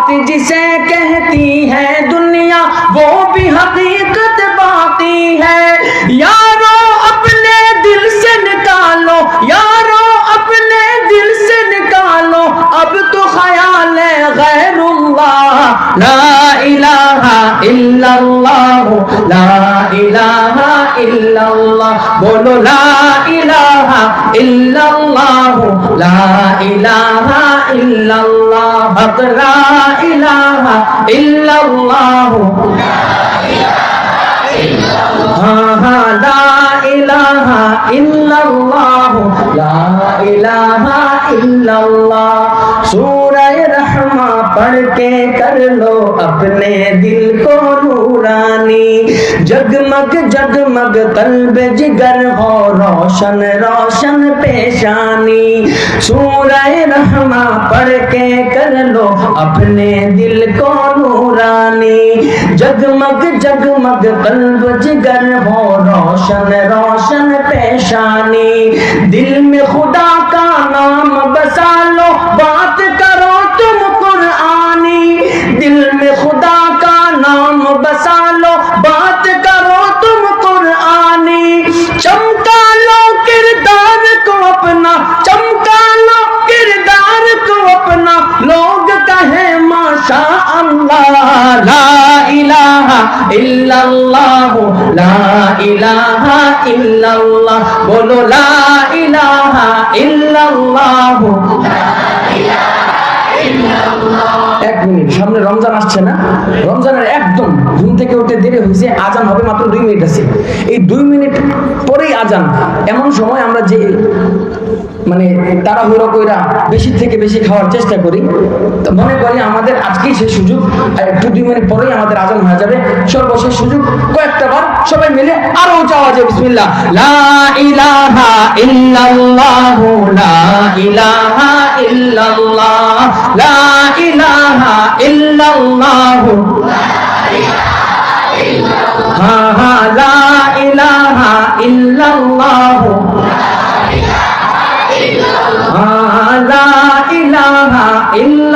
बात जिसे कहती है दुनिया वो भी हकीकत बाती है। यारो अपने दिल से निकालो, यारो अपने दिल से निकालो अब तो ख्याल है गैरुल्लाह। ला इलाहा इल्लल्लाह, ला इलाहा इल्लल्लाह, बोलो ला इलाहा इल्लल्लाह, ला इलाहा इल्लल्लाह, हक ला इलाहा इल्लल्लाह, हाँ हाँ ला इलाहा इल्लल्लाह, ला इलाहा इल्लल्लाह। सूरह रहमा पढ़ के कर लो अपने दिल को नूरानी, जगमग जगमग कल्ब जिगर हो रोशन रोशन पेशानी। सूरह रहमा पढ़ के कर लो अपने दिल को नूरानी, जगमग जगमग कल्ब जिगर हो रोशन रोशन पेशानी। दिल में खुदा का नाम बसा लो बात करो तुम कुरआनी, दिल में खुदा का नाम बसा लो बात करो तुम कुरआनी। चमका लो किरदार को अपना, चमका लो किरदार को अपना, लोग कहे माशा अल्लाह। ला इलाहा इल्लल्लाह, ला इलाहा इल्लल्लाह, बोलो ला इलाहा इल्लल्लाह। এক মিনিট, সামনে রমজান আসছে না, রমজানের একদম ঘুম থেকে উঠে দেরি হয়েছে, আজান হবে মাত্র 2 মিনিট আছে, এই 2 মিনিট পরেই আজান। এমন সময় আমরা যে মানে তাড়াহুড়ো কইরা বেশি থেকে বেশি খাওয়ার চেষ্টা করি, তো মনে করি আমাদের আজকেই সেই সুযোগ, আর একটু 2 মিনিট পরেই আমাদের আজান হয়ে যাবে। সর্বশেষ সুযোগ কয়েকটা বার সবাই মিলে আরো চাওয়া যায় বিসমিল্লাহ, লা ইলাহা ইল্লাল্লাহ, লা ইলাহা ইল্লাল্লাহ, লা ইলাহা ইল্লাল্লাহ, হ্যাঁ হ্যাঁ লা ইলাহা ইল্লাল্লাহ, লা ইলাহা ইল্লাল্লাহ।